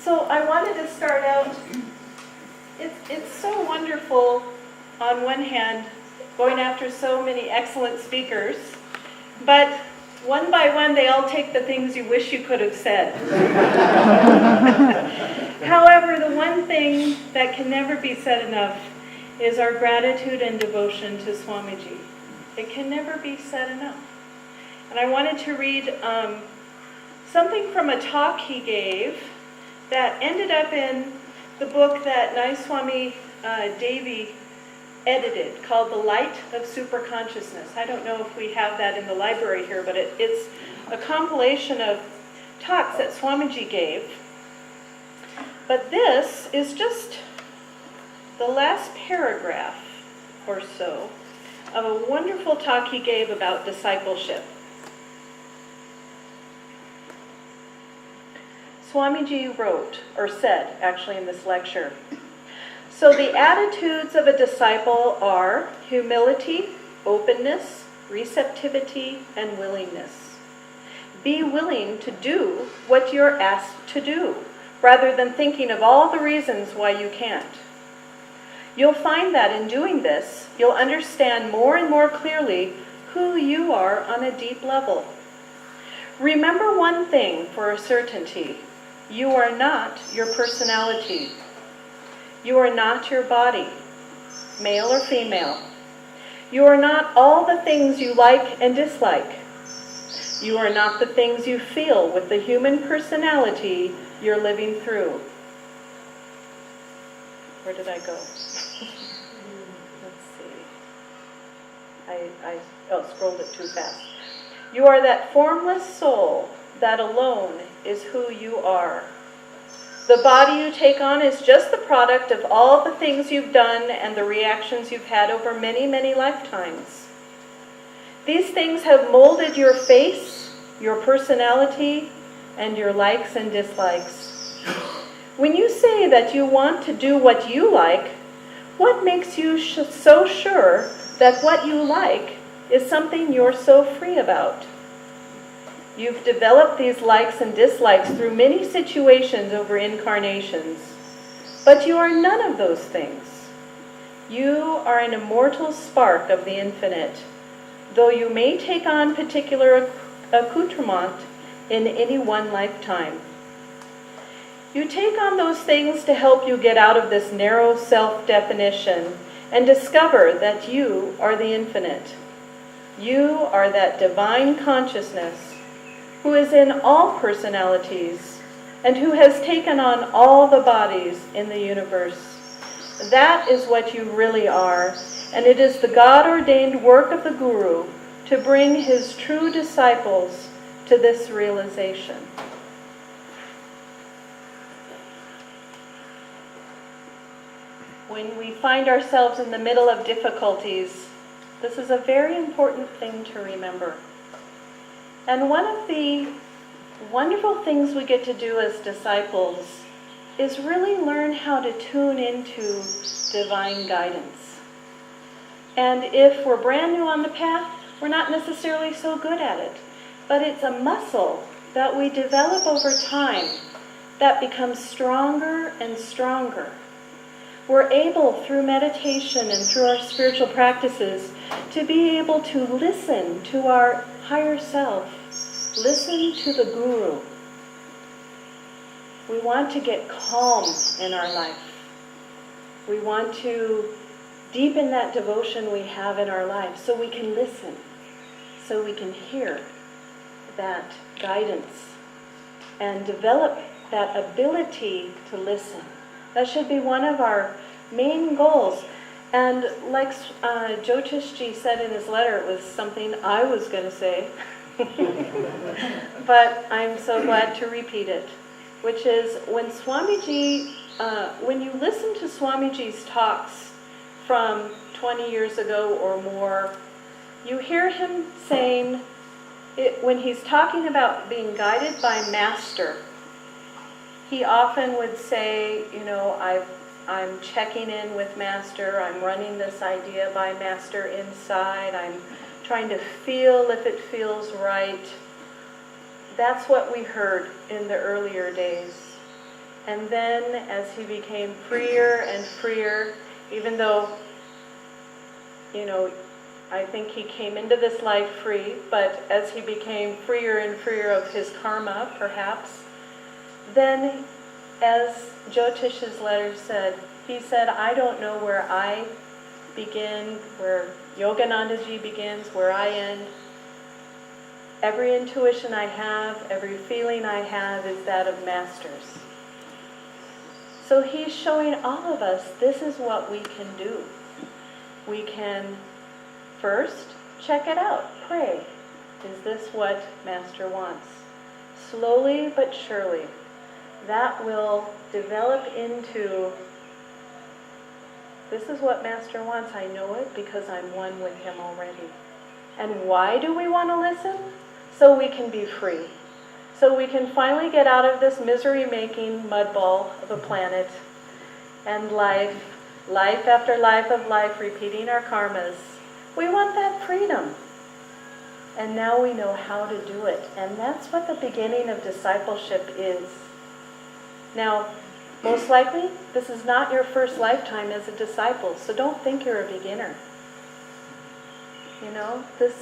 So I wanted to start out, it's so wonderful on one hand going after so many excellent speakers, but one by one they all take the things you wish you could have said. However, the one thing that can never be said enough is our gratitude and devotion to Swamiji. It can never be said enough. And I wanted to read something from a talk he gave that ended up in the book that Nayaswami Devi edited called The Light of Superconsciousness. I don't know if we have that in the library here, but it's a compilation of talks that Swamiji gave. But this is just the last paragraph or so of a wonderful talk he gave about discipleship. Swamiji wrote, or said, actually in this lecture, "So the attitudes of a disciple are humility, openness, receptivity, and willingness. Be willing to do what you're asked to do, rather than thinking of all the reasons why you can't. You'll find that in doing this, you'll understand more and more clearly who you are on a deep level. Remember one thing for a certainty. You are not your personality. You are not your body, male or female. You are not all the things you like and dislike. You are not the things you feel with the human personality you're living through." Where did I go? Let's see. I scrolled it too fast. "You are that formless soul. That alone is who you are. The body you take on is just the product of all the things you've done and the reactions you've had over many, many lifetimes. These things have molded your face, your personality, and your likes and dislikes. When you say that you want to do what you like, what makes you so sure that what you like is something you're so free about? You've developed these likes and dislikes through many situations over incarnations, but you are none of those things. You are an immortal spark of the infinite, though you may take on particular accoutrement in any one lifetime. You take on those things to help you get out of this narrow self-definition and discover that you are the infinite. You are that divine consciousness who is in all personalities and who has taken on all the bodies in the universe. That is what you really are, and it is the God-ordained work of the Guru to bring his true disciples to this realization." When we find ourselves in the middle of difficulties, this is a very important thing to remember. And one of the wonderful things we get to do as disciples is really learn how to tune into divine guidance. And if we're brand new on the path, we're not necessarily so good at it. But it's a muscle that we develop over time that becomes stronger and stronger. We're able, through meditation and through our spiritual practices, to be able to listen to our higher self, listen to the Guru. We want to get calm in our life. We want to deepen that devotion we have in our life so we can listen, so we can hear that guidance and develop that ability to listen. That should be one of our main goals. And like Jyotishji said in his letter, it was something I was going to say, but I'm so glad to repeat it, which is when Swamiji, when you listen to Swamiji's talks from 20 years ago or more, you hear him saying, when he's talking about being guided by Master, he often would say, I'm checking in with Master, I'm running this idea by Master inside, I'm trying to feel if it feels right. That's what we heard in the earlier days. And then as he became freer and freer, even though, I think he came into this life free, but as he became freer and freer of his karma, perhaps, then, as Jyotish's letter said, he said, I don't know where I begin, where Yoganandaji begins, where I end. Every intuition I have, every feeling I have is that of Master's. So he's showing all of us this is what we can do. We can first check it out, pray. Is this what Master wants? Slowly but surely, that will develop into, this is what Master wants. I know it because I'm one with him already. And why do we want to listen? So we can be free. So we can finally get out of this misery-making mudball of a planet and life after life of life, repeating our karmas. We want that freedom. And now we know how to do it. And that's what the beginning of discipleship is. Now, most likely, this is not your first lifetime as a disciple, so don't think you're a beginner.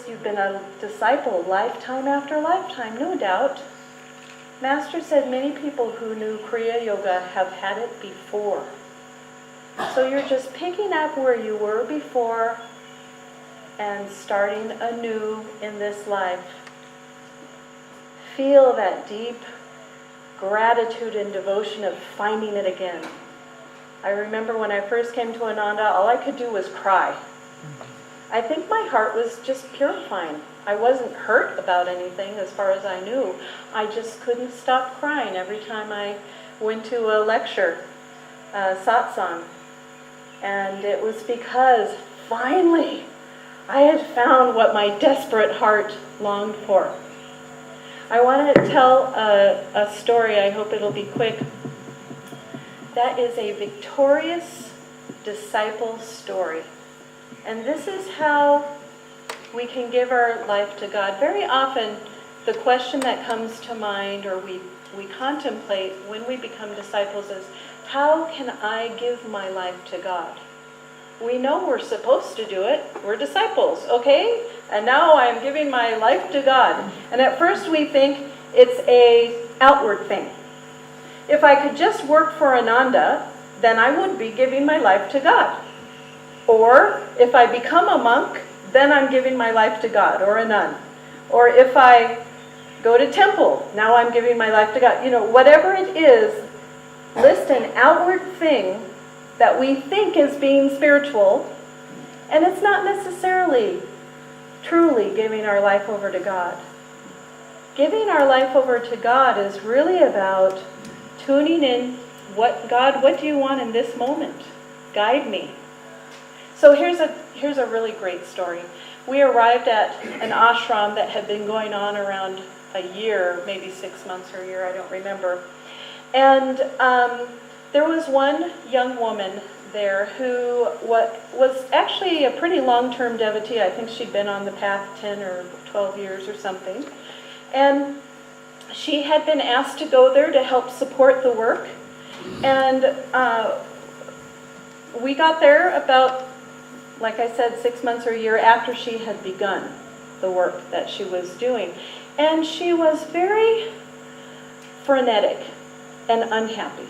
You've been a disciple lifetime after lifetime, no doubt. Master said many people who knew Kriya Yoga have had it before. So you're just picking up where you were before and starting anew in this life. Feel that deep gratitude and devotion of finding it again. I remember when I first came to Ananda, all I could do was cry. I think my heart was just purifying. I wasn't hurt about anything as far as I knew. I just couldn't stop crying every time I went to a lecture, satsang. And it was because finally I had found what my desperate heart longed for. I want to tell a story. I hope it'll be quick. That is a victorious disciple story. And this is how we can give our life to God. Very often, the question that comes to mind, or we contemplate when we become disciples, is, how can I give my life to God? We know we're supposed to do it. We're disciples, okay? And now I'm giving my life to God. And at first we think it's an outward thing. If I could just work for Ananda, then I would be giving my life to God. Or if I become a monk, then I'm giving my life to God, or a nun. Or if I go to temple, now I'm giving my life to God. Whatever it is, list an outward thing that we think is being spiritual, and it's not necessarily truly giving our life over to God. Giving our life over to God is really about tuning in, God, what do you want in this moment? Guide me. So here's a really great story. We arrived at an ashram that had been going on around a year, maybe 6 months or a year, I don't remember. And there was one young woman there who was actually a pretty long-term devotee. I think she'd been on the path 10 or 12 years or something. And she had been asked to go there to help support the work. And we got there about, like I said, 6 months or a year after she had begun the work that she was doing. And she was very frenetic and unhappy.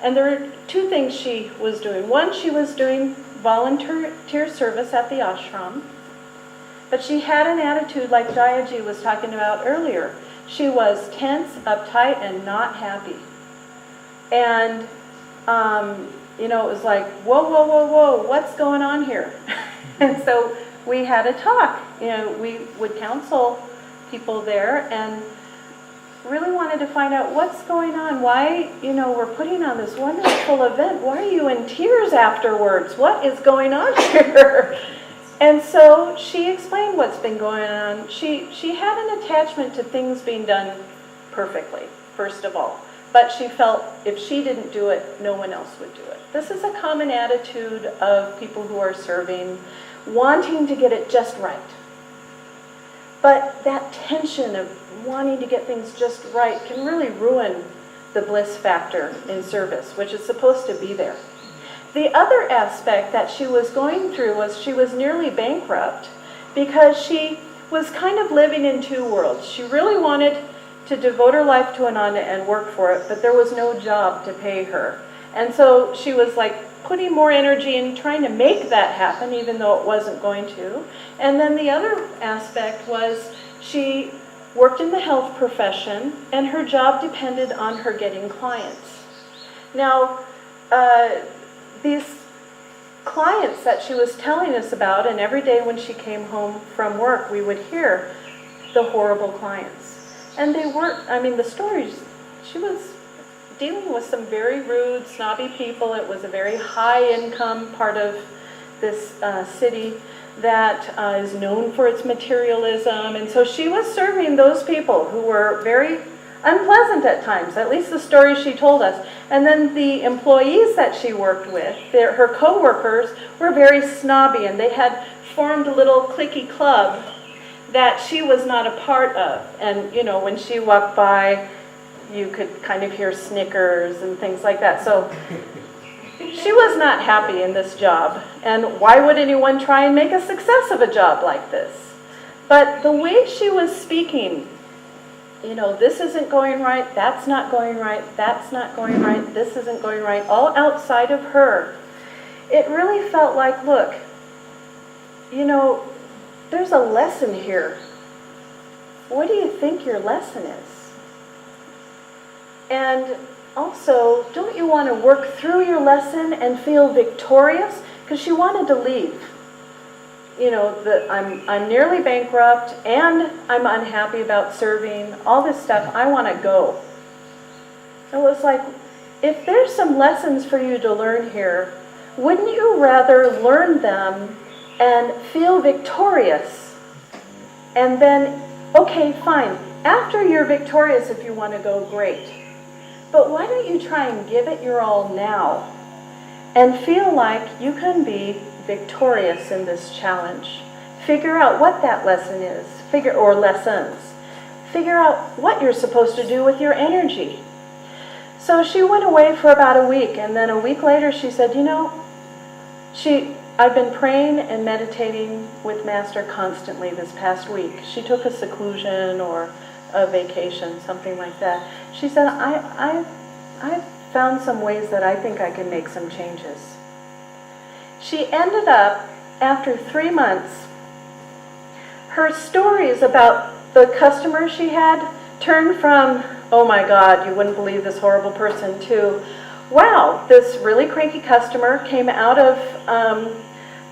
And there were two things she was doing. One, she was doing volunteer service at the ashram. But she had an attitude like Jayaji was talking about earlier. She was tense, uptight, and not happy. And, it was like, whoa, what's going on here? And so we had a talk. We would counsel people there and really wanted to find out what's going on. Why, we're putting on this wonderful event. Why are you in tears afterwards? What is going on here? And so she explained what's been going on. She had an attachment to things being done perfectly, first of all. But she felt if she didn't do it, no one else would do it. This is a common attitude of people who are serving, wanting to get it just right. But that tension of wanting to get things just right can really ruin the bliss factor in service, which is supposed to be there. The other aspect that she was going through was she was nearly bankrupt because she was kind of living in two worlds. She really wanted to devote her life to Ananda and work for it, but there was no job to pay her. And so she was like putting more energy in trying to make that happen, even though it wasn't going to. And then the other aspect was she worked in the health profession, and her job depended on her getting clients. Now, these clients that she was telling us about, and every day when she came home from work, we would hear the horrible clients. And they weren't, I mean, the stories, she was dealing with some very rude, snobby people. It was a very high-income part of this city that is known for its materialism. And so she was serving those people who were very unpleasant at times, at least the stories she told us. And then the employees that she worked with, her co-workers, were very snobby, and they had formed a little cliquey club that she was not a part of. And, you know, when she walked by, you could kind of hear snickers and things like that. So she was not happy in this job. And why would anyone try and make a success of a job like this? But the way she was speaking, you know, this isn't going right, that's not going right, that's not going right, this isn't going right, all outside of her. It really felt like, look, you know, there's a lesson here. What do you think your lesson is? And also, don't you want to work through your lesson and feel victorious? Because she wanted to leave. You know, I'm nearly bankrupt, and I'm unhappy about serving, all this stuff, I want to go. It was like, if there's some lessons for you to learn here, wouldn't you rather learn them and feel victorious? And then, okay, fine, after you're victorious, if you want to go, great. But why don't you try and give it your all now and feel like you can be victorious in this challenge. Figure out what that lesson is, or lessons. Figure out what you're supposed to do with your energy. So she went away for about a week, and then a week later she said, you know, I've been praying and meditating with Master constantly this past week. She took a seclusion or a vacation, something like that. She said, I've found some ways that I think I can make some changes. She ended up, after 3 months, her stories about the customers she had turned from, oh my God, you wouldn't believe this horrible person, to, wow, this really cranky customer came out of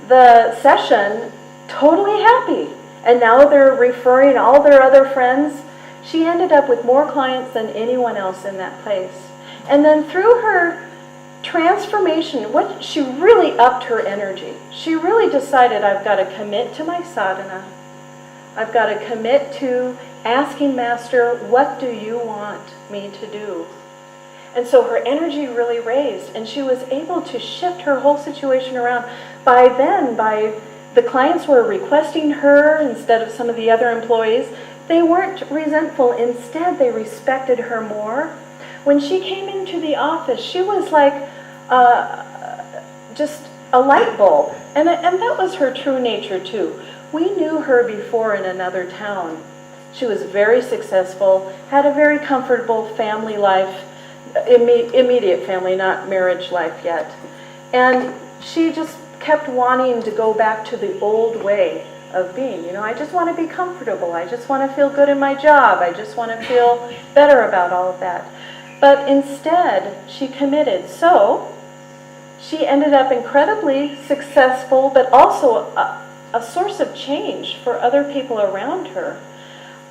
the session totally happy. And now they're referring all their other friends. She ended up with more clients than anyone else in that place. And then through her transformation, she really upped her energy. She really decided, I've got to commit to my sadhana. I've got to commit to asking Master, what do you want me to do? And so her energy really raised, and she was able to shift her whole situation around. By the clients were requesting her instead of some of the other employees. They weren't resentful. Instead, they respected her more. When she came into the office, she was like just a light bulb. And that was her true nature, too. We knew her before in another town. She was very successful, had a very comfortable family life, immediate family, not marriage life yet. And she just kept wanting to go back to the old way of being. You know, I just want to be comfortable. I just want to feel good in my job. I just want to feel better about all of that. But instead, she committed. So she ended up incredibly successful, but also a source of change for other people around her.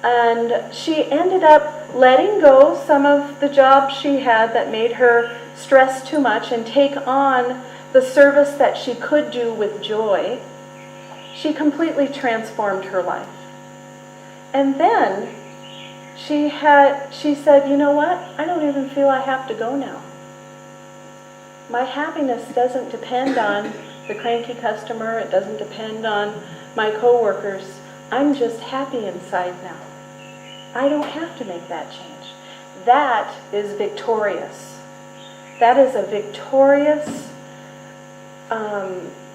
And she ended up letting go some of the jobs she had that made her stress too much and take on the service that she could do with joy. She completely transformed her life. And then she said, you know what? I don't even feel I have to go now. My happiness doesn't depend on the cranky customer. It doesn't depend on my coworkers. I'm just happy inside now. I don't have to make that change. that is victorious. That is a victorious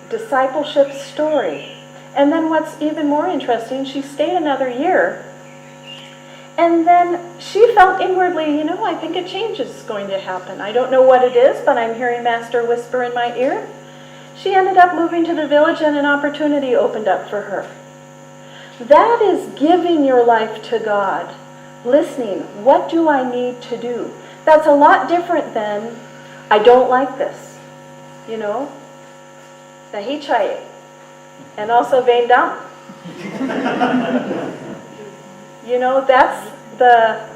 discipleship story. And then what's even more interesting, she stayed another year. And then she felt inwardly, I think a change is going to happen. I don't know what it is, but I'm hearing Master whisper in my ear. She ended up moving to the village and an opportunity opened up for her. That is giving your life to God. Listening, what do I need to do? That's a lot different than, I don't like this. Nahi chahiye. And also Vendam. That's the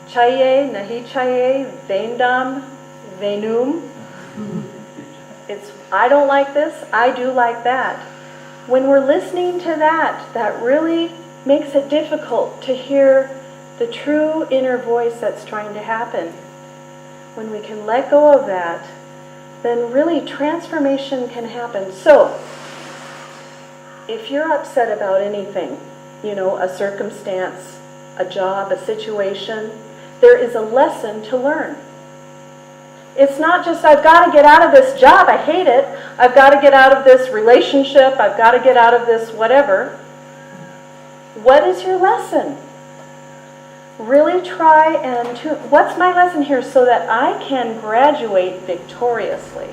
chahiye, nahi chahiye, Vendam, Venum. It's, I don't like this, I do like that. When we're listening to that, that really makes it difficult to hear the true inner voice that's trying to happen. When we can let go of that, then really transformation can happen. So, if you're upset about anything, a circumstance, a job, a situation, there is a lesson to learn. It's not just, I've got to get out of this job, I hate it. I've got to get out of this relationship, I've got to get out of this whatever. What is your lesson? Really try and what's my lesson here so that I can graduate victoriously?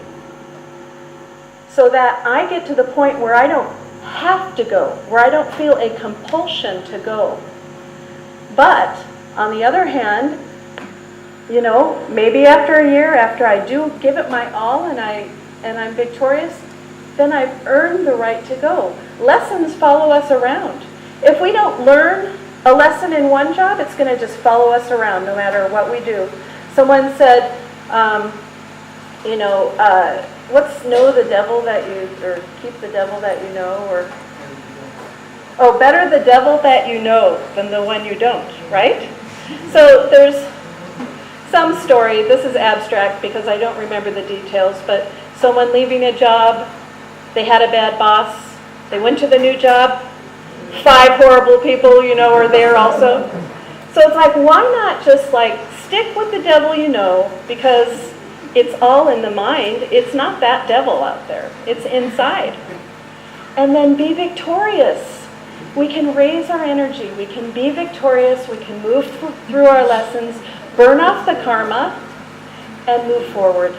So that I get to the point where I don't have to go, where I don't feel a compulsion to go. But, on the other hand, maybe after a year, after I do give it my all and I'm victorious, then I've earned the right to go. Lessons follow us around. If we don't learn a lesson in one job, it's going to just follow us around no matter what we do. Someone said, what's know the devil that you, or keep the devil that you know, or, better the devil that you know than the one you don't, right? So there's some story, this is abstract because I don't remember the details, but someone leaving a job, they had a bad boss, they went to the new job, 5 horrible people, are there also. So it's like, why not just stick with the devil because it's all in the mind. It's not that devil out there. It's inside. And then be victorious. We can raise our energy. We can be victorious. We can move through our lessons, burn off the karma, and move forward.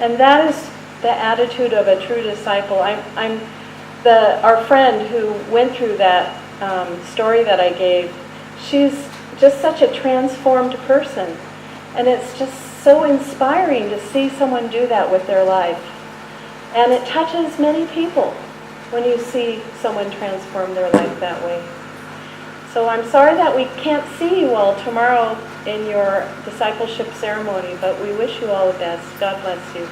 And that is the attitude of a true disciple. Our friend who went through that story that I gave, she's just such a transformed person. And it's just so inspiring to see someone do that with their life. And it touches many people when you see someone transform their life that way. So I'm sorry that we can't see you all tomorrow in your discipleship ceremony, but we wish you all the best. God bless you.